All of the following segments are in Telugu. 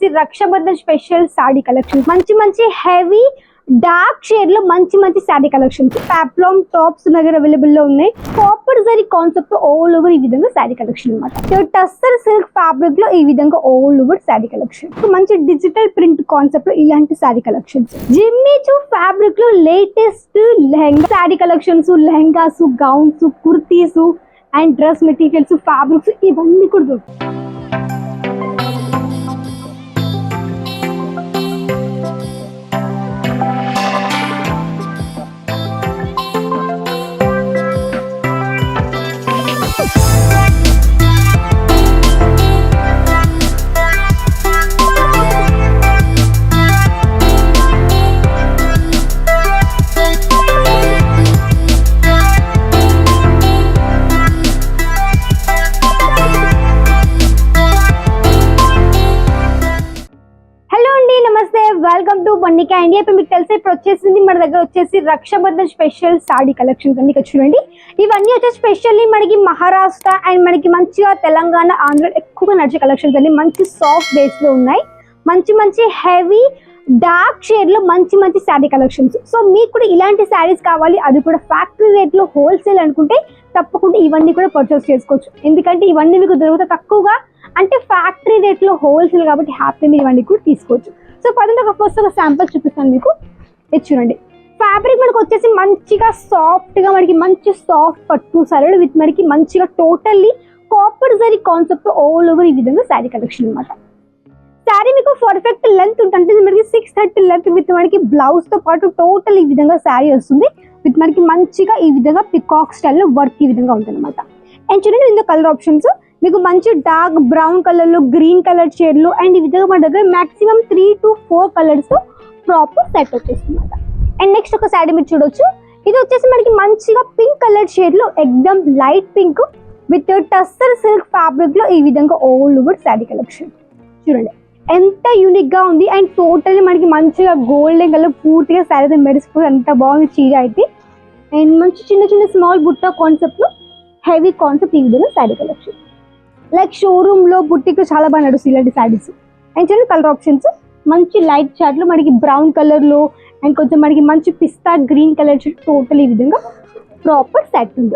రక్షాబంధన్ స్పెషల్ సాడీ కలెక్షన్ మంచి మంచి హెవీ డార్క్ షేడ్ లో మంచి మంచి సాడీ కలెక్షన్స్ పాప్లామ్ టాప్స్ దగ్గర అవైలబుల్ లో ఉన్నాయి. Copper zari concept all over ఈ విధంగా సాడీ కలెక్షన్ అన్నమాట. టస్సర్ సిల్క్ ఫ్యాబ్రిక్ లో ఈ విధంగా ఆల్ ఓవర్ సాడీ కలెక్షన్. మంచి డిజిటల్ ప్రింట్ కాన్సెప్ట్ లో ఇలాంటి సాడీ కలెక్షన్స్. జిమ్మిచూ ఫ్యాబ్రిక్ లో latest lehenga sari collections, lehengas, gowns, kurtis and dress materials, fabrics ఇవన్నీ కూడా దొరుకుతాయి. Welcome to Bannika India. ఇప్పుడు మీకు తెలిసి ఇప్పుడు వచ్చేసింది మన దగ్గర వచ్చేసి రక్షాబంధన్ స్పెషల్ సాడీ కలెక్షన్స్ అన్ని చూడండి. ఇవన్నీ వచ్చేసి స్పెషల్లీ మనకి మహారాష్ట్ర అండ్ మనకి మంచిగా తెలంగాణ, ఆంధ్ర ఎక్కువగా నడిచే కలెక్షన్స్ అన్ని మంచి సాఫ్ట్ బేస్ లో ఉన్నాయి. మంచి మంచి హెవీ డార్క్ షేడ్ లో మంచి మంచి శారీ కలెక్షన్స్. సో మీకు కూడా ఇలాంటి శారీస్ కావాలి, అది కూడా ఫ్యాక్టరీ రేట్ లో హోల్సేల్ అనుకుంటే తప్పకుండా ఇవన్నీ కూడా పర్చేస్ చేసుకోవచ్చు. ఎందుకంటే ఇవన్నీ మీకు దొరుకుతాయి తక్కువగా, అంటే ఫ్యాక్టరీ రేట్ లో హోల్సేల్ కాబట్టి హ్యాపీ మీరు ఇవన్నీ కూడా తీసుకోవచ్చు. సో పదండి ఫస్ట్ ఒక శాంపుల్ చూపిస్తాను మీకు. ఇది చూడండి, ఫ్యాబ్రిక్ మనకు వచ్చేసి మంచిగా సాఫ్ట్ గా మనకి మంచి సాఫ్ట్ పట్టు సరళ విత్ మనకి మంచిగా totally copper zari concept all over ఈ విధంగా శారీ కలెక్షన్ అనమాట. శారీ మీకు పర్ఫెక్ట్ లెంత్ ఉంటుంది, మనకి 630 లెంత్ విత్ మనకి బ్లౌజ్ తో పాటు టోటల్ ఈ విధంగా శారీ వస్తుంది. విత్ మనకి మంచిగా ఈ విధంగా పికాక్ స్టైల్ లో వర్క్ ఈ విధంగా ఉంటుంది అనమాట. అండ్ చూడండి ఇందులో కలర్ ఆప్షన్స్ మీకు మంచి డార్క్ బ్రౌన్ కలర్ లో, గ్రీన్ కలర్ షేడ్ లో అండ్ ఈ విధంగా మన దగ్గర maximum 3 to 4 colours proper set వచ్చేస్తుంది అనమాట. అండ్ నెక్స్ట్ ఒక శారీ మీరు చూడొచ్చు, ఇది వచ్చేసి మనకి మంచిగా పింక్ కలర్ షేడ్ లో ఎక్దమ్ light pink with tussar silk fabric లో ఈ విధంగా ఆల్ ఓవర్ శారీ కలెక్షన్. చూడండి ఎంత యూనిక్ గా ఉంది. అండ్ టోటల్లీ మనకి మంచిగా గోల్డెన్ కలర్ పూర్తిగా శారీ మెరిసిపోయి ఎంత బాగుంది చీర అయితే. అండ్ మంచి చిన్న చిన్న స్మాల్ బుట్ట కాన్సెప్ట్ లో హెవీ కాన్సెప్ట్ ఈ విధంగా శారీ కలెక్షన్. లైక్ షోరూమ్ లో బుట్టికి చాలా బాగా నడుస్తుంది ఇలాంటి శారీస్. అండ్ చూడండి కలర్ ఆప్షన్స్ మంచి లైట్ షార్ట్ లో మనకి బ్రౌన్ కలర్ లో అండ్ కొంచెం మనకి మంచి పిస్తా గ్రీన్ కలర్ టోటల్ ఈ విధంగా ప్రాపర్ సెట్ ఉంది.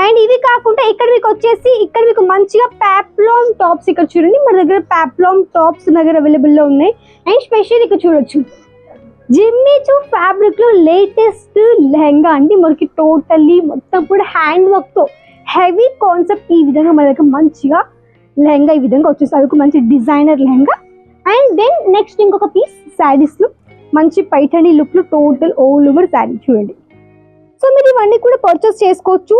అండ్ ఇవి కాకుండా ఇక్కడ మీకు వచ్చేసి ఇక్కడ మీకు మంచిగా పాప్లామ్ టాప్స్ ఇక్కడ చూడండి, మన దగ్గర పాప్లామ్ టాప్స్ దగ్గర అవైలబుల్ లో ఉన్నాయి. అండ్ స్పెషల్ ఇక్కడ చూడొచ్చు జిమ్మిచూ ఫ్యాబ్రిక్ లో లేటెస్ట్ లెహంగా అండి. మనకి టోటల్లీ మొత్తం కూడా హ్యాండ్ వర్క్ తో హెవీ కాన్సెప్ట్ ఈ విధంగా మన దగ్గర మంచిగా లెహంగా ఈ విధంగా వచ్చేసి ఒక మంచి designer lehenga. And then next ఇంకొక పీస్ శారీస్ లో మంచి పైఠణి లుక్ లో టోటల్ ఆల్ ఓవర్ శారీ చూడండి. సో మీరు ఇవన్నీ కూడా పర్చేస్ చేసుకోవచ్చు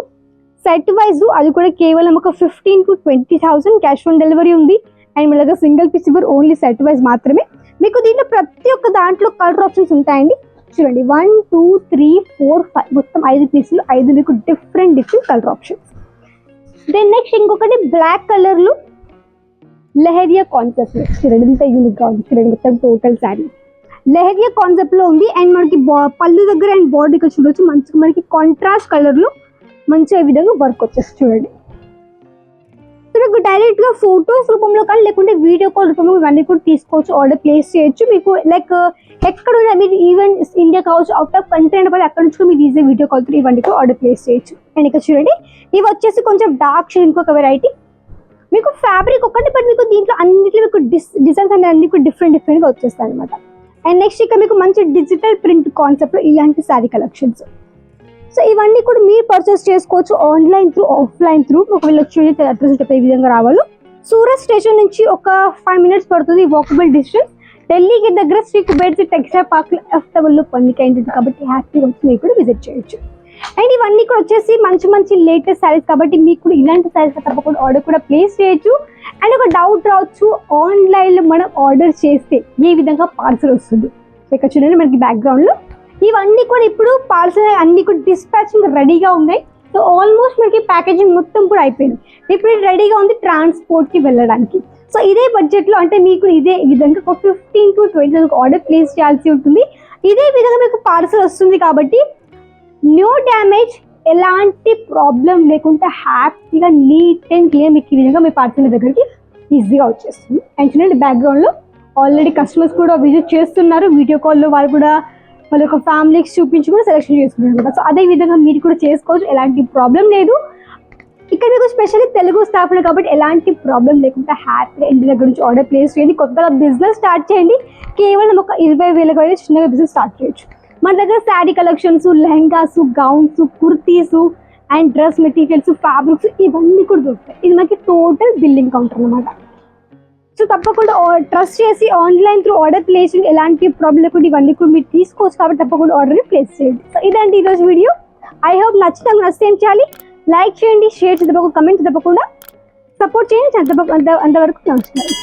సెట్ వైజ్, అది కూడా కేవలం ఒక 15 to 20,000 క్యాష్ ఆన్ డెలివరీ ఉంది. అండ్ మన దగ్గర సింగిల్ పీస్ ఇవ్వరు, ఓన్లీ సెట్ వైజ్ మాత్రమే. మీకు దీంట్లో ప్రతి ఒక్క దాంట్లో కలర్ ఆప్షన్స్ ఉంటాయండి. చూడండి 1 2 3 4 5 మొత్తం 5 పీసులు, 5 మీకు different colour options. Then next ఇంకొకటి బ్లాక్ కలర్ లో లెహరియా కాన్సెప్ట్ చూడండి, ఇంత యూనిక్ గా ఉంది చూడండి. మొత్తం టోటల్ శారీ లెహరియా కాన్సెప్ట్ లో ఉంది. అండ్ మనకి పళ్ళు దగ్గర అండ్ బాడీ ఇక్కడ చూడొచ్చు మంచిగా మనకి కాంట్రాస్ట్ కలర్ లో మంచిగా ఈ విధంగా వర్క్ వచ్చేసి చూడండి. సో మీకు డైరెక్ట్ గా ఫొటోస్ రూపంలో కానీ లేకుంటే వీడియో కాల్ రూపంలో ఇవన్నీ కూడా తీసుకోవచ్చు, ఆర్డర్ ప్లేస్ చేయొచ్చు. మీకు లైక్ ఎక్కడ ఉన్నా మీరు ఈవెన్ ఇండియా కావచ్చు, అవుట్ ఆఫ్ కంట్రీ అయినా పడి అక్కడ నుంచి మీరు ఈజీ వీడియో కాల్ ఇవన్నీ కూడా ఆర్డర్ ప్లేస్ చేయొచ్చు. అండ్ ఇక్కడ చూడండి ఇవి వచ్చేసి కొంచెం డార్క్ షేడ్ ఇంకొక వెరైటీ. మీకు ఫ్యాబ్రిక్ ఒకటి బట్ మీకు దీంట్లో అన్నిట్లో మీకు డిజైన్స్ అనేది అన్ని కూడా డిఫరెంట్ గా వచ్చేస్తాయి అనమాట. అండ్ నెక్స్ట్ ఇక్కడ మీకు మంచి డిజిటల్ ప్రింట్ కాన్సెప్ట్ లో ఇలాంటి శారీ కలెక్షన్స్. సో ఇవన్నీ కూడా మీరు పర్చేస్ చేసుకోవచ్చు ఆన్లైన్ త్రూ, ఆఫ్లైన్ త్రూ. ఒకవేళ చూడండి అడ్రస్ చెప్పే విధంగా రావాలి. సూరత్ స్టేషన్ నుంచి ఒక 5 minutes పడుతుంది వాకబుల్ డిస్టెన్స్. ఢిల్లీకి దగ్గర శ్రీ కుబేర్ టెక్స్టైల్ పార్క్ లో FW లో పొందిక ఏంటిది కాబట్టి హ్యాపీగా వచ్చి మీరు కూడా విజిట్ చేయొచ్చు. అండ్ ఇవన్నీ కూడా వచ్చేసి మంచి మంచి లేటెస్ట్ శారీస్ కాబట్టి మీకు కూడా ఇలాంటి శారీస్ తప్పకుండా ఆర్డర్ కూడా ప్లేస్ చేయొచ్చు. అండ్ ఒక డౌట్ రావచ్చు, ఆన్లైన్ లో మనం ఆర్డర్ చేస్తే ఏ విధంగా పార్సల్ వస్తుంది. సో ఇక్కడ చూడండి మనకి బ్యాక్గ్రౌండ్ లో ఇవన్నీ కూడా ఇప్పుడు పార్సల్ అన్ని కూడా డిస్పాచింగ్ రెడీగా ఉన్నాయి. సో ఆల్మోస్ట్ మనకి ప్యాకేజింగ్ మొత్తం కూడా అయిపోయింది. ఇప్పుడు రెడీగా ఉంది ట్రాన్స్పోర్ట్ కి వెళ్ళడానికి. సో ఇదే బడ్జెట్ లో అంటే మీకు ఇదే విధంగా ఒక 15 to 20 ఆర్డర్ ప్లేస్ చేయాల్సి ఉంటుంది. ఇదే విధంగా మీకు పార్సల్ వస్తుంది కాబట్టి నో డ్యామేజ్, ఎలాంటి ప్రాబ్లం లేకుండా హ్యాపీగా నీట్ అండ్ క్లియర్ మీకు ఈ విధంగా మీ పార్సల్ దగ్గరికి ఈజీగా వచ్చేస్తుంది. అండ్ చూడండి బ్యాక్గ్రౌండ్ లో ఆల్రెడీ కస్టమర్స్ కూడా విజిట్ చేస్తున్నారు, వీడియో కాల్లో వాళ్ళు కూడా వాళ్ళ యొక్క ఫ్యామిలీకి చూపించి కూడా సెలెక్షన్ చేసుకున్నారు అనమాట. సో అదే విధంగా మీరు కూడా చేసుకోవచ్చు, ఎలాంటి ప్రాబ్లం లేదు. ఇక్కడ మీకు స్పెషల్లీ తెలుగు స్టాఫ్ కాబట్టి ఎలాంటి ప్రాబ్లం లేకుండా హ్యాపీగా ఇంటి దగ్గర నుంచి ఆర్డర్ ప్లేస్ చేయండి. కొత్తగా బిజినెస్ స్టార్ట్ చేయండి, కేవలం ఒక 20,000 అయితే చిన్నగా బిజినెస్ స్టార్ట్ చేయొచ్చు. మన దగ్గర sari collections, lehengas, gowns, kurtis and dress materials, fabrics ఇవన్నీ కూడా దొరుకుతాయి. ఇది మనకి టోటల్ బిల్లింగ్ కౌంటర్ అనమాట. సో తప్పకుండా ట్రస్ట్ చేసి ఆన్లైన్ త్రూ ఆర్డర్ ప్లేస్ చేయండి, ఎలాంటి ప్రాబ్లం లేకుండా ఇవన్నీ కూడా మీరు తీసుకోవచ్చు కాబట్టి తప్పకుండా ఆర్డర్ ప్లేస్ చేయండి. సో ఇదండి ఈరోజు వీడియో. ఐ హోప్ నచ్చితే ఏం చేయాలి, లైక్ చేయండి, షేర్ చేసి తప్పకుండా, కమెంట్ తప్పకుండా సపోర్ట్ చేయండి. అంతవరకు నమస్కారం.